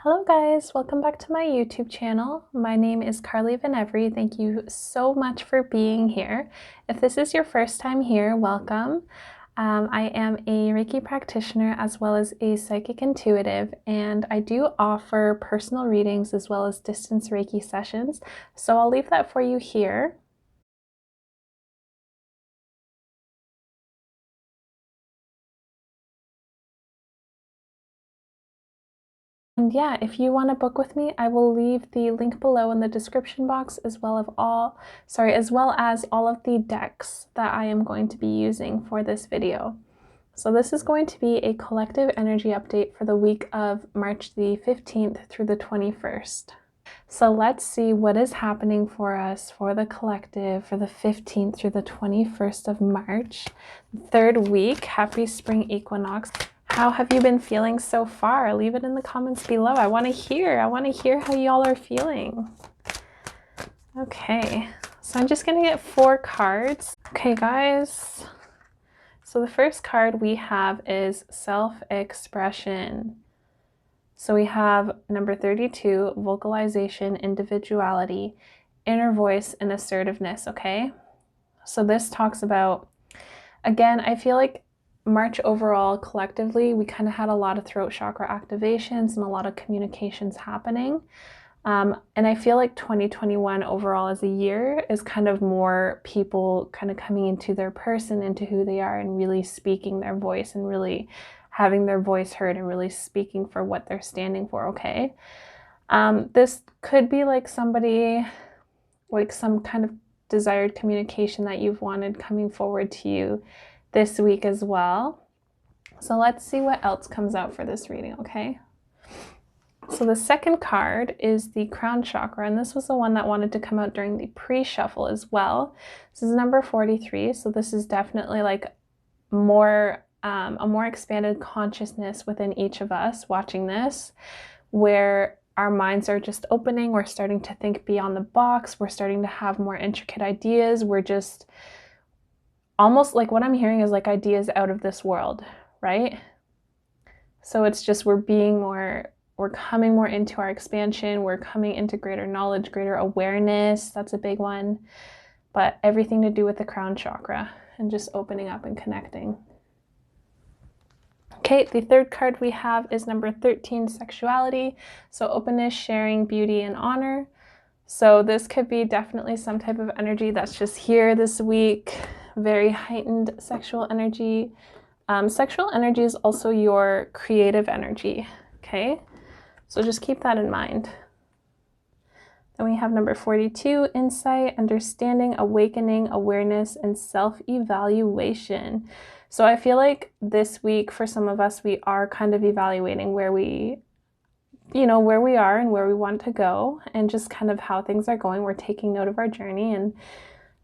Hello guys, welcome back to my YouTube channel. My name is Carly Venevri. Thank you so much for being here. If this is your first time here, welcome. I am a Reiki practitioner as well as a psychic intuitive, and I do offer personal readings as well as distance Reiki sessions. So I'll leave that for you here. And yeah, if you want to book with me, I will leave the link below in the description box as well as all of the decks that I am going to be using for this video. So this is going to be a collective energy update for the week of March the 15th through the 21st. So let's see what is happening for us for the collective for the 15th through the 21st of March, third week. Happy spring equinox. How have you been feeling so far? Leave it in the comments below. I want to hear how y'all are feeling. Okay, so I'm just going to get 4 cards. Okay, guys. So the first card we have is self-expression. So we have number 32, vocalization, individuality, inner voice, and assertiveness, okay? So this talks about, again, I feel like March overall, collectively, we kind of had a lot of throat chakra activations and a lot of communications happening. And I feel like 2021 overall as a year is kind of more people kind of coming into their person, into who they are, and really speaking their voice and really having their voice heard and really speaking for what they're standing for, okay? This could be like somebody, like some kind of desired communication that you've wanted coming forward to you this week as well. So let's see what else comes out for this reading, okay? So the second card is the crown chakra, and this was the one that wanted to come out during the pre-shuffle as well. This is number 43, so this is definitely like more a more expanded consciousness within each of us watching this, where our minds are just opening, we're starting to think beyond the box, we're starting to have more intricate ideas, we're just almost like, what I'm hearing is like ideas out of this world, right? So it's just we're coming more into our expansion, we're coming into greater knowledge, greater awareness, that's a big one, but everything to do with the crown chakra and just opening up and connecting. Okay, the third card we have is number 13, sexuality. So openness, sharing, beauty, and honor. So this could be definitely some type of energy that's just here this week. Very heightened sexual energy. Sexual energy is also your creative energy, okay? So just keep that in mind. Then we have number 42, insight, understanding, awakening, awareness, and self-evaluation. So I feel like this week for some of us, we are kind of evaluating where we are and where we want to go and just kind of how things are going. We're taking note of our journey and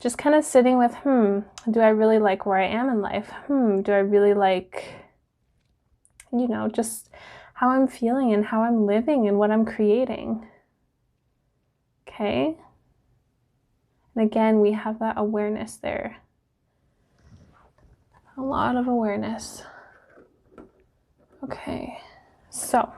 just kind of sitting with, do I really like where I am in life? Do I really like, just how I'm feeling and how I'm living and what I'm creating? Okay. And again, we have that awareness there. A lot of awareness. Okay. So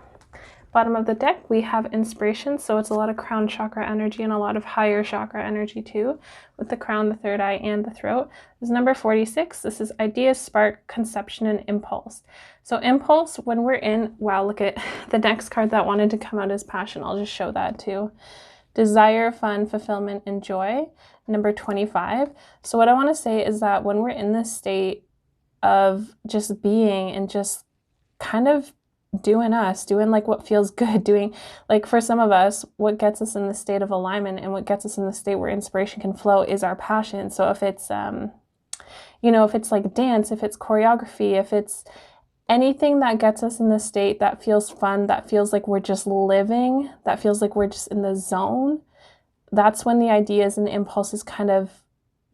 bottom of the deck, we have inspiration. So it's a lot of crown chakra energy and a lot of higher chakra energy too, with the crown, the third eye, and the throat. This is number 46. This is idea, spark, conception, and impulse. So impulse, when we're in, wow, look at the next card that wanted to come out is passion. I'll just show that too. Desire, fun, fulfillment, and joy. Number 25. So what I want to say is that when we're in this state of just being and just kind of doing like what feels good, doing like for some of us, what gets us in the state of alignment and what gets us in the state where inspiration can flow is our passion. So if it's, if it's like dance, if it's choreography, if it's anything that gets us in the state that feels fun, that feels like we're just living, that feels like we're just in the zone, that's when the ideas and the impulses kind of,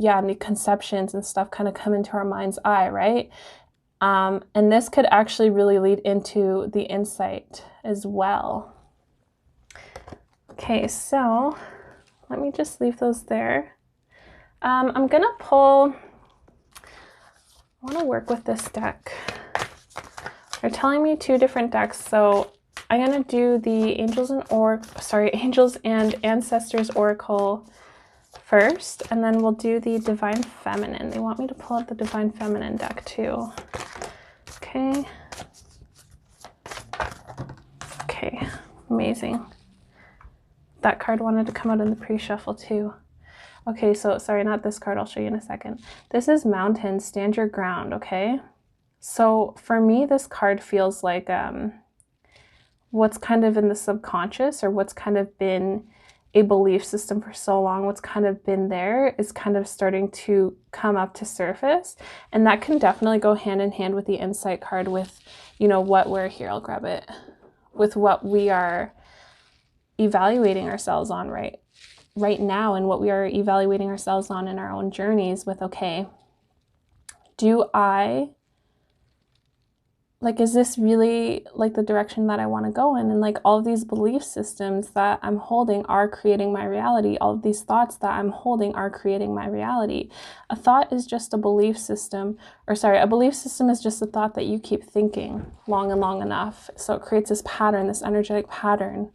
and the conceptions and stuff kind of come into our mind's eye, right? And this could actually really lead into the insight as well. Okay, so let me just leave those there. I'm gonna pull, I wanna work with this deck. They're telling me 2 different decks, so I'm gonna do the Angels and Ancestors Oracle first, and then we'll do the Divine Feminine. They want me to pull out the Divine Feminine deck too. Okay. Okay, amazing. That card wanted to come out in the pre-shuffle too. Okay, so sorry, not this card. I'll show you in a second. This is Mountain, Stand Your Ground, okay? So for me, this card feels like what's kind of in the subconscious, or what's kind of been a belief system for so long, what's kind of been there is kind of starting to come up to surface. And that can definitely go hand in hand with the insight card with, you know, what we're here, I'll grab it, with what we are evaluating ourselves on right now, and what we are evaluating ourselves on in our own journeys with, okay, is this really like the direction that I want to go in? And like all of these belief systems that I'm holding are creating my reality. All of these thoughts that I'm holding are creating my reality. A thought is just a belief system, a belief system is just a thought that you keep thinking long and long enough. So it creates this pattern, this energetic pattern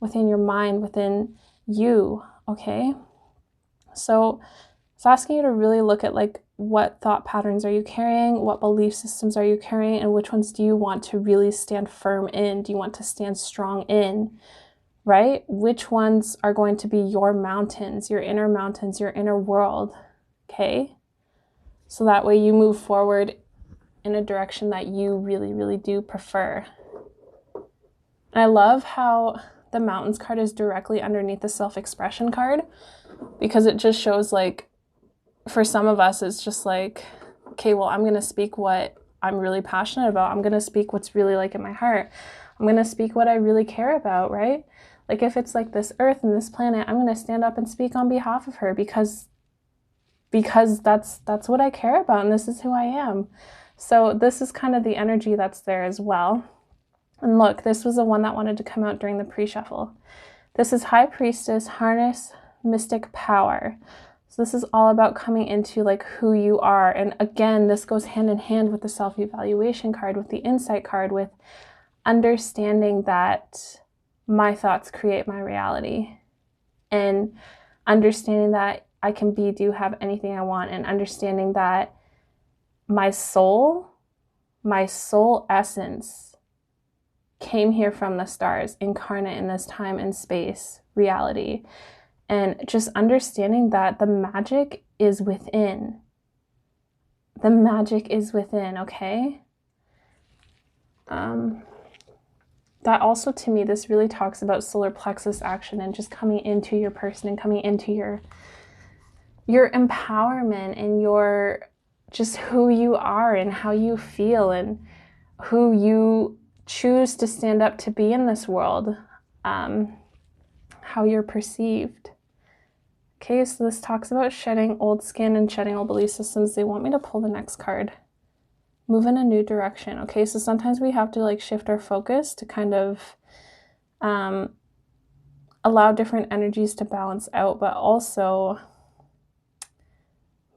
within your mind, within you, okay? So it's asking you to really look at like, what thought patterns are you carrying? What belief systems are you carrying? And which ones do you want to really stand firm in? Do you want to stand strong in, right? Which ones are going to be your mountains, your inner world, okay? So that way you move forward in a direction that you really, really do prefer. And I love how the Mountains card is directly underneath the Self-Expression card, because it just shows like, for some of us, it's just like, okay, well, I'm going to speak what I'm really passionate about. I'm going to speak what's really like in my heart. I'm going to speak what I really care about, right? Like if it's like this earth and this planet, I'm going to stand up and speak on behalf of her because that's what I care about, and this is who I am. So this is kind of the energy that's there as well. And look, this was the one that wanted to come out during the pre-shuffle. This is High Priestess, Harness Mystic Power. So this is all about coming into like who you are. And again, this goes hand in hand with the self-evaluation card, with the insight card, with understanding that my thoughts create my reality, and understanding that I can be, do, have anything I want, and understanding that my soul essence came here from the stars, incarnate in this time and space reality. And just understanding that the magic is within. The magic is within, okay? That also, to me, this really talks about solar plexus action and just coming into your person and coming into your empowerment and your just who you are and how you feel and who you choose to stand up to be in this world, how you're perceived. Okay, so this talks about shedding old skin and shedding old belief systems. They want me to pull the next card. Move in a new direction. Okay, so sometimes we have to like shift our focus to kind of allow different energies to balance out, but also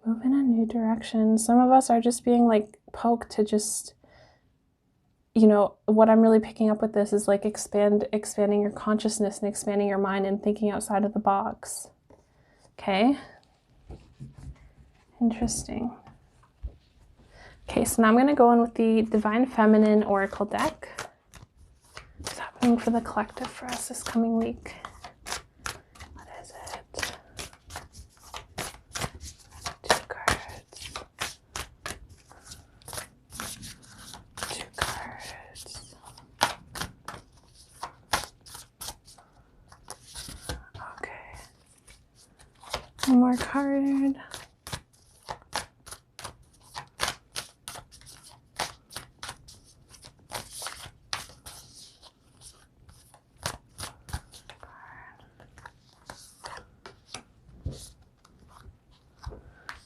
move in a new direction. Some of us are just being like poked to just, you know, what I'm really picking up with this is like expanding your consciousness and expanding your mind and thinking outside of the box. Okay. Interesting. Okay, so now I'm going to go in with the Divine Feminine Oracle deck. What's happening for the collective for us this coming week? What is it? 2 cards. 2 cards. Okay. One more card.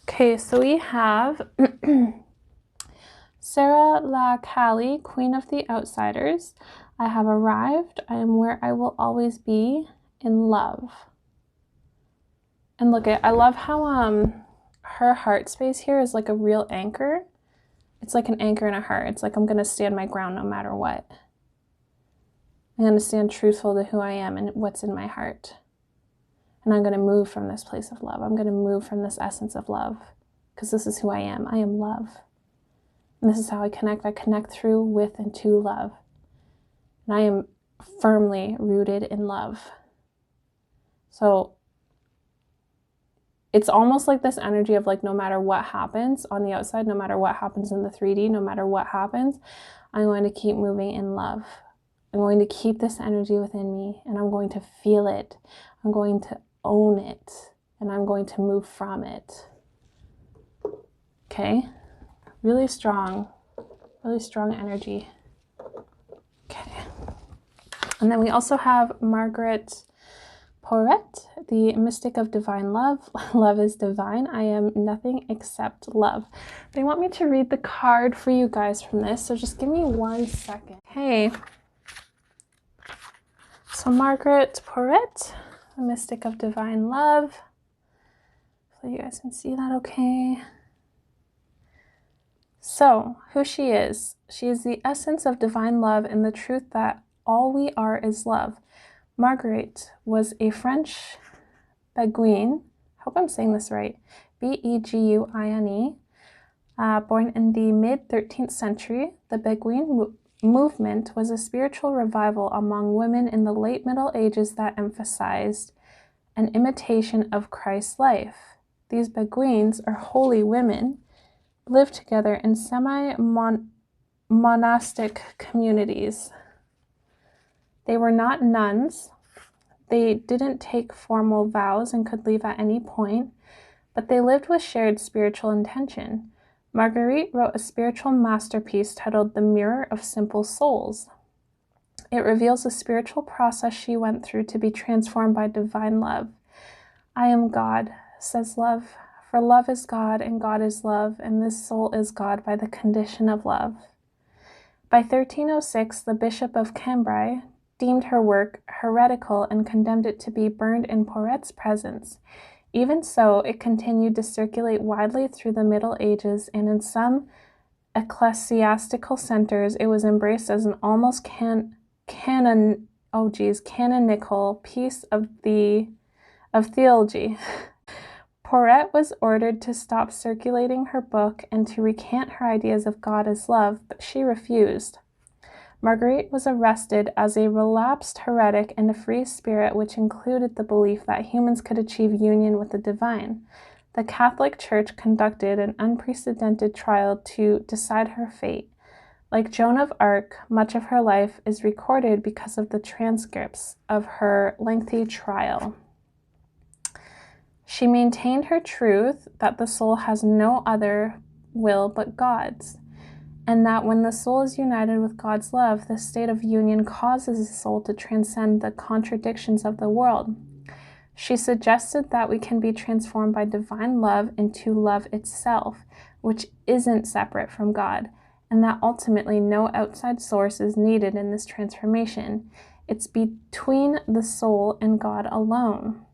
Okay, so we have Sarah La Callie, Queen of the Outsiders. I have arrived. I am where I will always be, in love. And look at, I love how her heart space here is like a real anchor. It's like an anchor in a heart. It's like I'm gonna stand my ground no matter what. I'm going to stand truthful to who I am and what's in my heart. And I'm going to move from this place of love. I'm going to move from this essence of love, because this is who I am. I am love. And this is how I connect. I connect through, with, and to love. And I am firmly rooted in love. So it's almost like this energy of like, no matter what happens on the outside, no matter what happens in the 3D, no matter what happens, I'm going to keep moving in love. I'm going to keep this energy within me, and I'm going to feel it. I'm going to own it, and I'm going to move from it. Okay? Really strong energy. Okay. And then we also have Margaret Porret, the mystic of divine love. Love is divine. I am nothing except love. They want me to read the card for you guys from this, so just give me 1 second. Hey. So Margaret Porret, the mystic of divine love. So you guys can see that okay. So, who she is the essence of divine love and the truth that all we are is love. Marguerite was a French Beguine, hope I'm saying this right, Beguine, born in the mid-13th century. The Beguine movement was a spiritual revival among women in the late Middle Ages that emphasized an imitation of Christ's life. These Beguines, or holy women, lived together in semi-monastic communities. They were not nuns. They didn't take formal vows and could leave at any point, but they lived with shared spiritual intention. Marguerite wrote a spiritual masterpiece titled The Mirror of Simple Souls. It reveals the spiritual process she went through to be transformed by divine love. I am God, says love. For love is God, and God is love, and this soul is God by the condition of love. By 1306, the Bishop of Cambrai deemed her work heretical and condemned it to be burned in Porret's presence. Even so, it continued to circulate widely through the Middle Ages, and in some ecclesiastical centers, it was embraced as an almost canonical piece of theology. Porret was ordered to stop circulating her book and to recant her ideas of God as love, but she refused. Marguerite was arrested as a relapsed heretic and a free spirit, which included the belief that humans could achieve union with the divine. The Catholic Church conducted an unprecedented trial to decide her fate. Like Joan of Arc, much of her life is recorded because of the transcripts of her lengthy trial. She maintained her truth that the soul has no other will but God's, and that when the soul is united with God's love, the state of union causes the soul to transcend the contradictions of the world. She suggested that we can be transformed by divine love into love itself, which isn't separate from God, and that ultimately no outside source is needed in this transformation. It's between the soul and God alone.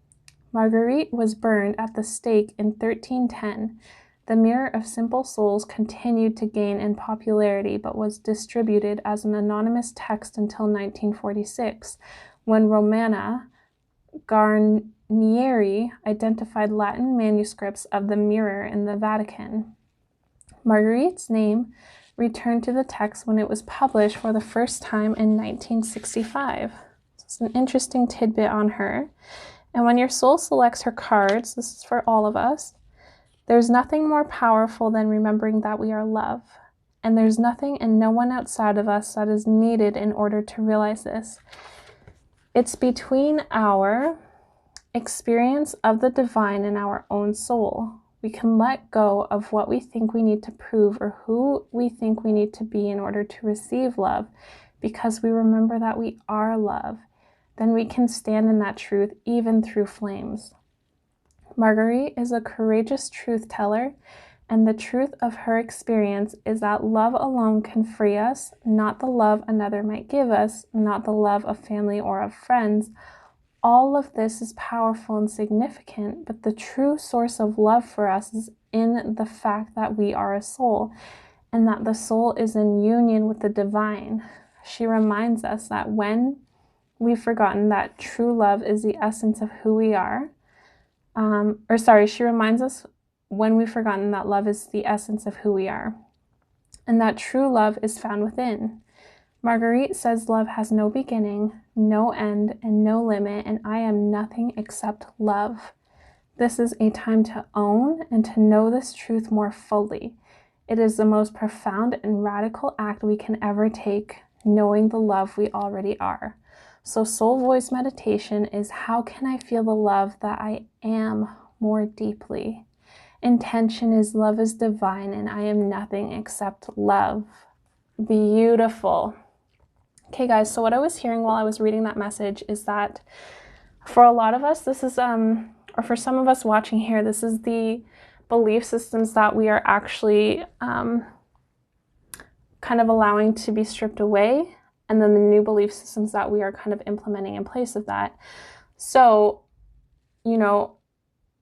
Marguerite was burned at the stake in 1310. The Mirror of Simple Souls continued to gain in popularity, but was distributed as an anonymous text until 1946, when Romana Garnieri identified Latin manuscripts of the Mirror in the Vatican. Marguerite's name returned to the text when it was published for the first time in 1965. So it's an interesting tidbit on her. And when your soul selects her cards, this is for all of us, there's nothing more powerful than remembering that we are love. And there's nothing and no one outside of us that is needed in order to realize this. It's between our experience of the divine and our own soul. We can let go of what we think we need to prove or who we think we need to be in order to receive love, because we remember that we are love. Then we can stand in that truth even through flames. Marguerite is a courageous truth teller, and the truth of her experience is that love alone can free us, not the love another might give us, not the love of family or of friends. All of this is powerful and significant, but the true source of love for us is in the fact that we are a soul, and that the soul is in union with the divine. She reminds us that when we've forgotten that true love is the essence of who we are. She reminds us when we've forgotten that love is the essence of who we are, and that true love is found within. Marguerite says love has no beginning, no end, and no limit, and I am nothing except love. This is a time to own and to know this truth more fully. It is the most profound and radical act we can ever take, knowing the love we already are. So soul voice meditation is, how can I feel the love that I am more deeply? Intention is, love is divine and I am nothing except love. Beautiful. Okay guys, so what I was hearing while I was reading that message is that for a lot of us, this is, or for some of us watching here, this is the belief systems that we are actually kind of allowing to be stripped away, and then the new belief systems that we are kind of implementing in place of that. So, you know,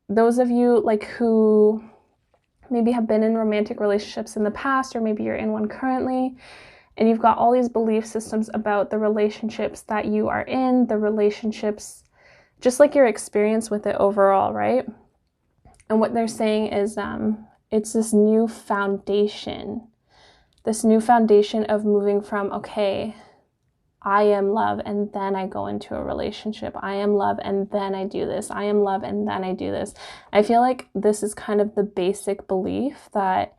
those of you like who maybe have been in romantic relationships in the past, or maybe you're in one currently, and you've got all these belief systems about the relationships that you are in, the relationships, just like your experience with it overall, right? And what they're saying is it's this new foundation of moving from, okay, I am love and then I go into a relationship. I am love and then I do this. I am love and then I do this. I feel like this is kind of the basic belief that,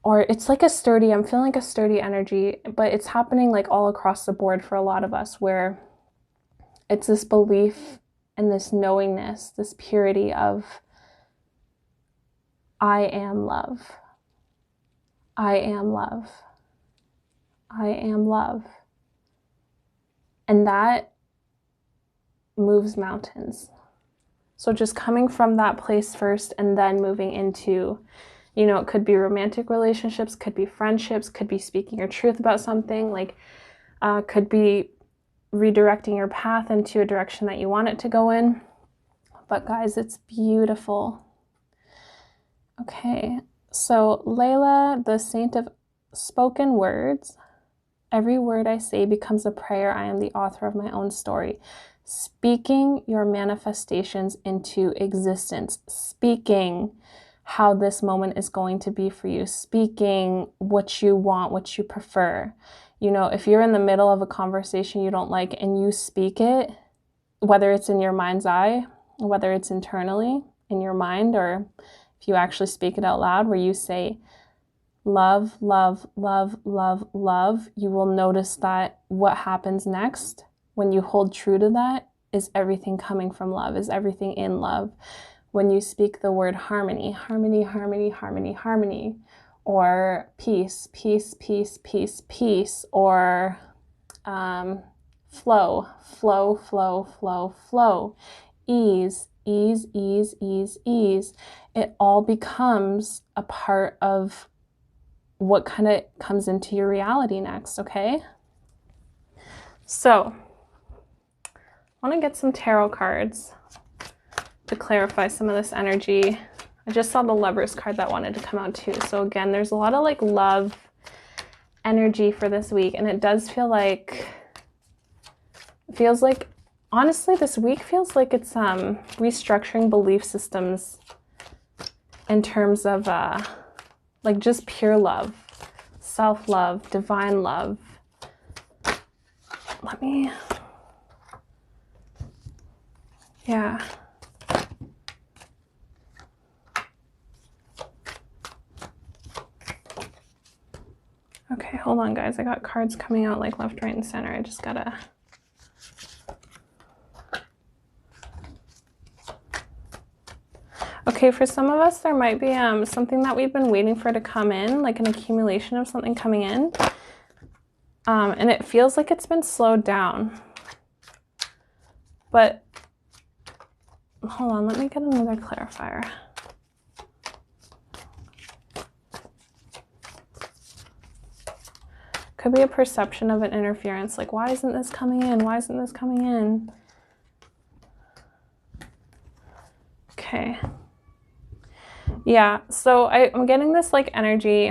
or it's like I'm feeling like a sturdy energy, but it's happening like all across the board for a lot of us, where it's this belief and this knowingness, this purity of, I am love. I am love. I am love. And that moves mountains. So just coming from that place first and then moving into, you know, it could be romantic relationships, could be friendships, could be speaking your truth about something, like could be redirecting your path into a direction that you want it to go in. But guys, it's beautiful. Okay, so Layla, the saint of spoken words. Every word I say becomes a prayer. I am the author of my own story. Speaking your manifestations into existence. Speaking how this moment is going to be for you. Speaking what you want, what you prefer. You know, if you're in the middle of a conversation you don't like and you speak it, whether it's in your mind's eye, whether it's internally in your mind, or if you actually speak it out loud, where you say, love, love, love, love, love, you will notice that what happens next when you hold true to that is everything coming from love, is everything in love. When you speak the word harmony, harmony, harmony, harmony, harmony, or peace, peace, peace, peace, peace, or flow, flow, flow, flow, flow, ease, ease, ease, ease, ease, it all becomes a part of what kind of comes into your reality next, okay? So, I want to get some tarot cards to clarify some of this energy. I just saw the Lovers card that wanted to come out too. So again, there's a lot of like love energy for this week, and it does feel like, honestly, this week feels like it's restructuring belief systems in terms of like just pure love, self-love, divine love. Yeah. Okay, hold on guys. I got cards coming out like left, right, and center. I just gotta... Okay, for some of us, there might be something that we've been waiting for to come in, like an accumulation of something coming in. And it feels like it's been slowed down. But, hold on, let me get another clarifier. Could be a perception of an interference, like, why isn't this coming in? Why isn't this coming in? Okay. Yeah, so I'm getting this like energy.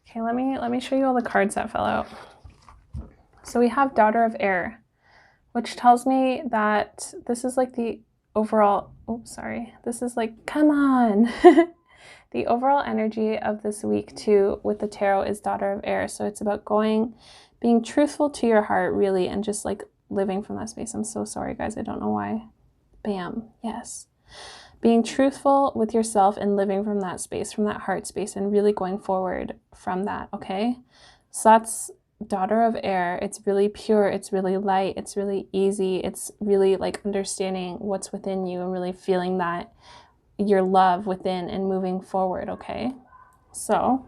Okay, let me show you all the cards that fell out. So we have daughter of air, which tells me that this is like the overall, this is like, come on. The overall energy of this week too with the tarot is daughter of air. So it's about being truthful to your heart really, and just like living from that space. I'm so sorry guys, I don't know why. Bam, yes. Being truthful with yourself and living from that space, from that heart space, and really going forward from that, okay? So that's daughter of air. It's really pure, it's really light, it's really easy, it's really like understanding what's within you and really feeling that your love within and moving forward, okay? So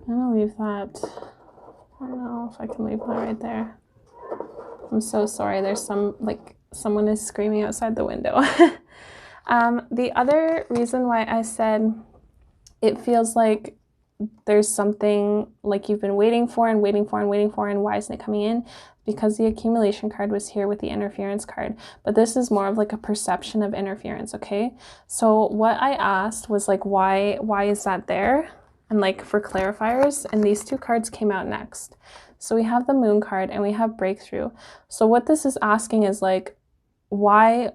I'm gonna leave that, I don't know if I can leave that right there. I'm so sorry, there's someone is screaming outside the window. The other reason why I said it feels like there's something like you've been waiting for and waiting for and waiting for, and why isn't it coming in? Because the accumulation card was here with the interference card, but this is more of like a perception of interference, okay? So what I asked was like, why is that there? And like for clarifiers, and these two cards came out next. So we have the moon card and we have breakthrough. So what this is asking is like, why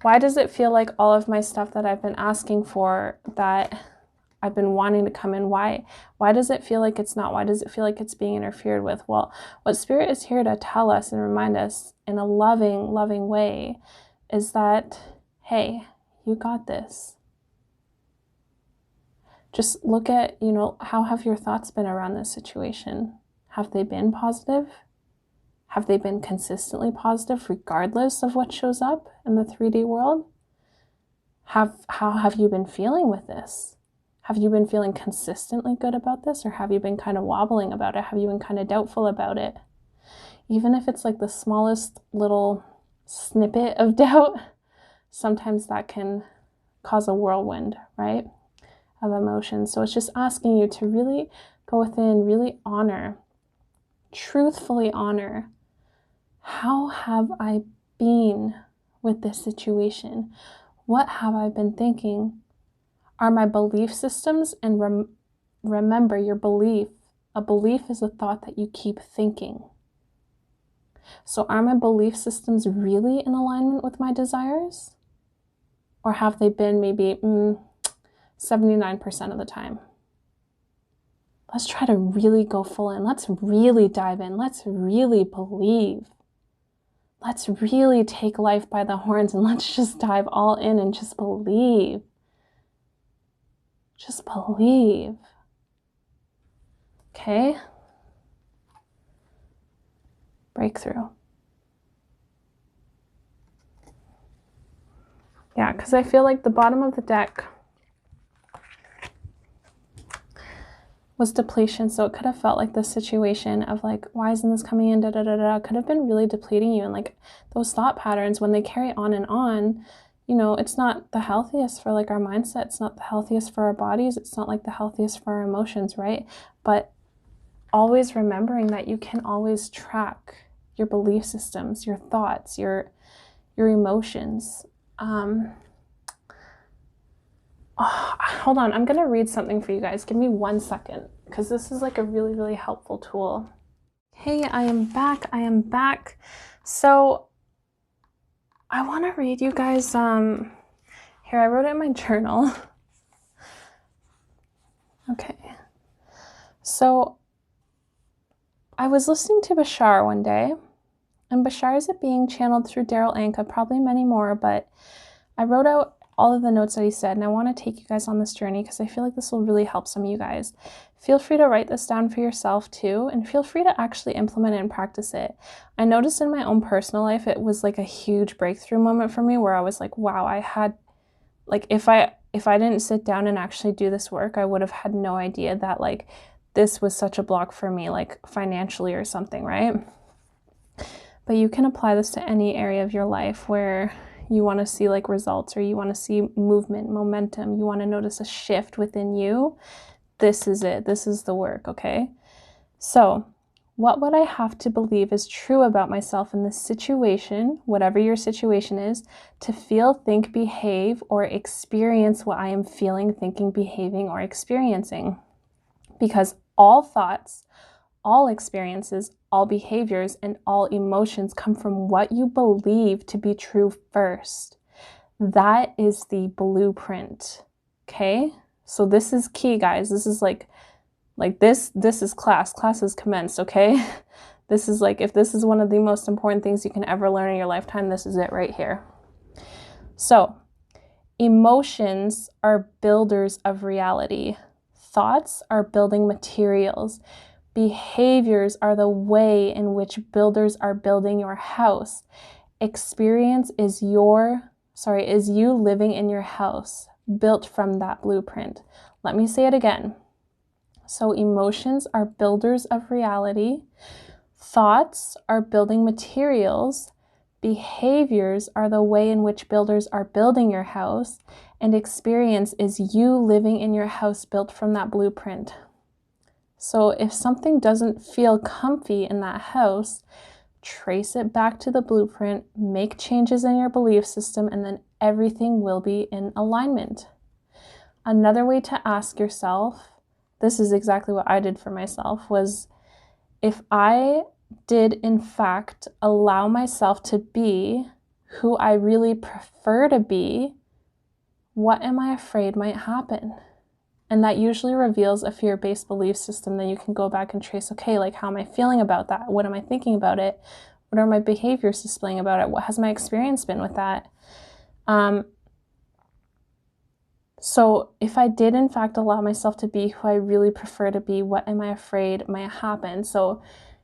does it feel like all of my stuff that I've been asking for, that I've been wanting to come in, why does it feel like it's not? Why does it feel like it's being interfered with? Well, what Spirit is here to tell us and remind us in a loving way is that, hey, you got this. Just look at, how have your thoughts been around this situation? Have they been positive? Have they been consistently positive regardless of what shows up in the 3D world? How have you been feeling with this? Have you been feeling consistently good about this, or have you been kind of wobbling about it? Have you been kind of doubtful about it? Even if it's like the smallest little snippet of doubt, sometimes that can cause a whirlwind, right, of emotions. So it's just asking you to really go within, really honor, truthfully honor, how have I been with this situation? What have I been thinking? Are my belief systems, and remember your belief, a belief is a thought that you keep thinking. So are my belief systems really in alignment with my desires? Or have they been maybe 79% of the time? Let's try to really go full in. Let's really dive in. Let's really believe. Let's really take life by the horns, and let's just dive all in and just believe. Just believe. Okay? Breakthrough. Yeah, because I feel like the bottom of the deck was depletion. So it could have felt like this situation of like, why isn't this coming in? Could have been really depleting you. And like those thought patterns, when they carry on and on, it's not the healthiest for like our mindset. It's not the healthiest for our bodies. It's not like the healthiest for our emotions, right? But always remembering that you can always track your belief systems, your thoughts, your emotions. Hold on, I'm gonna read something for you guys. Give me 1 second, because this is like a really, really helpful tool. Hey, I am back. So I want to read you guys, here, I wrote it in my journal. Okay. So I was listening to Bashar one day, and Bashar is being channeled through Daryl Anka, probably many more, but I wrote out all of the notes that he said, and I want to take you guys on this journey because I feel like this will really help some of you guys. Feel free to write this down for yourself too, and feel free to actually implement it and practice it. I noticed in my own personal life, it was like a huge breakthrough moment for me where I was like, wow, I had, like, if I didn't sit down and actually do this work, I would have had no idea that like this was such a block for me, like financially or something, right? But you can apply this to any area of your life where you want to see like results, or you want to see movement, momentum, you want to notice a shift within you. This is it. This is the work, okay? So what would I have to believe is true about myself in this situation, whatever your situation is, to feel, think, behave, or experience what I am feeling, thinking, behaving, or experiencing? Because All thoughts, all experiences, all behaviors, and all emotions come from what you believe to be true first. That is the blueprint. Okay? So this is key, guys. This is like this is class. Class is commenced, okay? This is like, if this is one of the most important things you can ever learn in your lifetime, this is it right here. So, emotions are builders of reality. Thoughts are building materials. Behaviors are the way in which builders are building your house. Experience is you living in your house, built from that blueprint. Let me say it again. So emotions are builders of reality. Thoughts are building materials. Behaviors are the way in which builders are building your house. And experience is you living in your house built from that blueprint. So if something doesn't feel comfy in that house, trace it back to the blueprint, make changes in your belief system, and then everything will be in alignment. Another way to ask yourself, this is exactly what I did for myself, was if I did in fact allow myself to be who I really prefer to be, what am I afraid might happen? And that usually reveals a fear-based belief system that you can go back and trace, okay, like how am I feeling about that? What am I thinking about it? What are my behaviors displaying about it? What has my experience been with that? So if I did in fact allow myself to be who I really prefer to be, what am I afraid might happen? So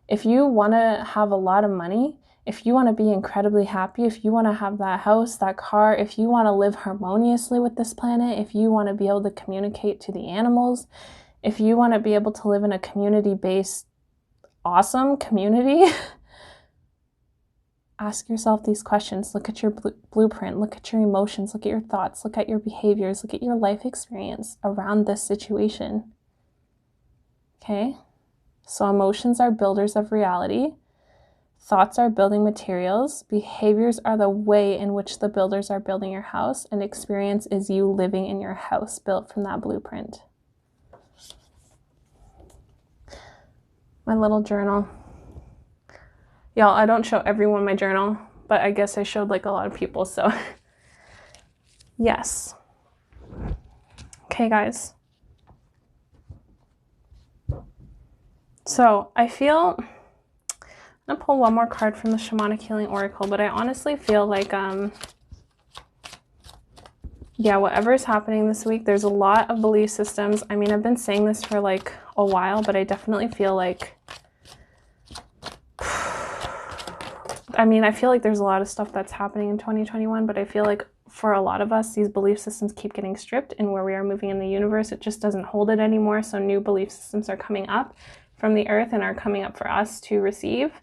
if you want to have a lot of money, if you want to be incredibly happy, if you want to have that house, that car, if you want to live harmoniously with this planet, if you want to be able to communicate to the animals, if you want to be able to live in a community-based, awesome community, ask yourself these questions. Look at your blueprint. Look at your emotions. Look at your thoughts. Look at your behaviors. Look at your life experience around this situation. Okay? So emotions are builders of reality. Thoughts are building materials. Behaviors are the way in which the builders are building your house. And experience is you living in your house built from that blueprint. My little journal. Y'all, I don't show everyone my journal, but I guess I showed like a lot of people, so yes. Okay, guys. So I feel, I'm gonna pull one more card from the Shamanic Healing Oracle, but I honestly feel like, yeah, whatever is happening this week, there's a lot of belief systems. I mean, I've been saying this for like a while, but I definitely feel like, I feel like there's a lot of stuff that's happening in 2021, but I feel like for a lot of us, these belief systems keep getting stripped, and where we are moving in the universe, it just doesn't hold it anymore. So new belief systems are coming up from the earth and are coming up for us to receive.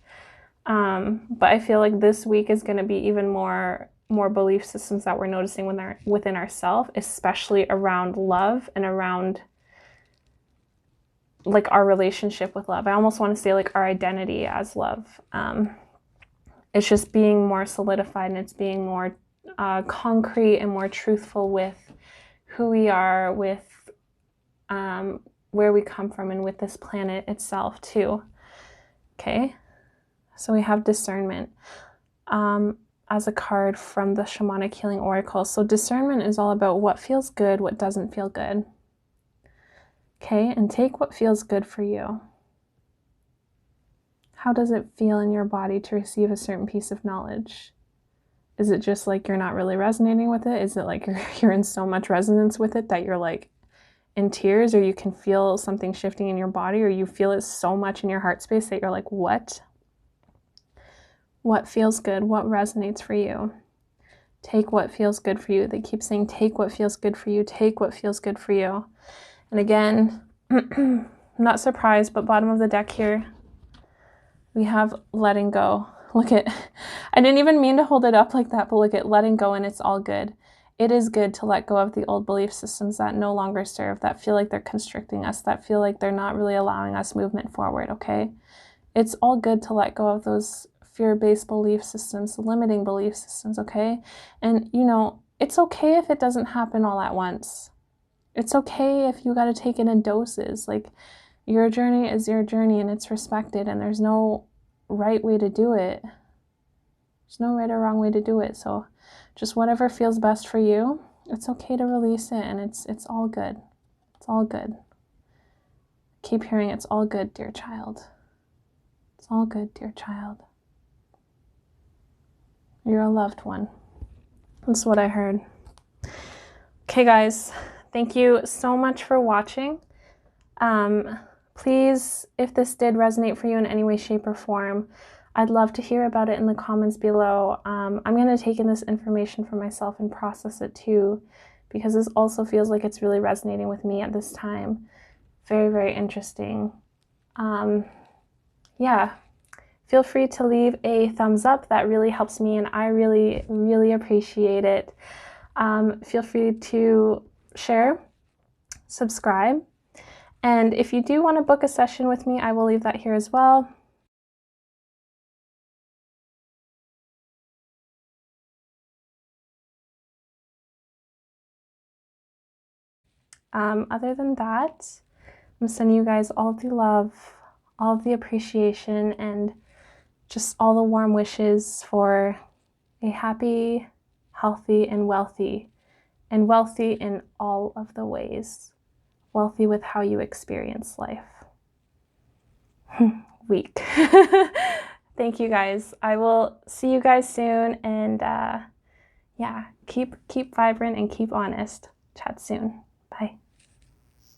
But I feel like this week is going to be even more belief systems that we're noticing within ourselves, especially around love and around like our relationship with love. I almost want to say like our identity as love. It's just being more solidified, and it's being more concrete and more truthful with who we are, with where we come from, and with this planet itself too. Okay, so we have discernment as a card from the Shamanic Healing Oracle. So discernment is all about what feels good, what doesn't feel good. Okay, and take what feels good for you. How does it feel in your body to receive a certain piece of knowledge? Is it just like you're not really resonating with it? Is it like you're in so much resonance with it that you're like in tears, or you can feel something shifting in your body, or you feel it so much in your heart space that you're like, what? What feels good? What resonates for you? Take what feels good for you. They keep saying, take what feels good for you. Take what feels good for you. And again, I'm not surprised, but bottom of the deck here, we have letting go. Look at, I didn't even mean to hold it up like that, but look at letting go, and it's all good. It is good to let go of the old belief systems that no longer serve, that feel like they're constricting us, that feel like they're not really allowing us movement forward, okay? It's all good to let go of those fear-based belief systems, limiting belief systems, okay? And, you know, it's okay if it doesn't happen all at once. It's okay if you got to take it in doses. Like, Your journey is your journey and it's respected, and there's no right way to do it. There's no right or wrong way to do it. So just whatever feels best for you, it's okay to release it, and it's all good. It's all good. Keep hearing it's all good, dear child. It's all good, dear child. You're a loved one. That's what I heard. Okay, guys, thank you so much for watching. Please, if this did resonate for you in any way, shape, or form, I'd love to hear about it in the comments below. I'm going to take in this information for myself and process it too, because this also feels like it's really resonating with me at this time. Very, very interesting. Yeah, feel free to leave a thumbs up. That really helps me, and I really, really appreciate it. Feel free to share, subscribe, and if you do want to book a session with me, I will leave that here as well. Other than that, I'm sending you guys all the love, all of the appreciation, and just all the warm wishes for a happy, healthy, and wealthy in all of the ways. Wealthy with how you experience life. Week. Thank you guys. I will see you guys soon, and yeah, keep vibrant and keep honest. Chat soon. Bye.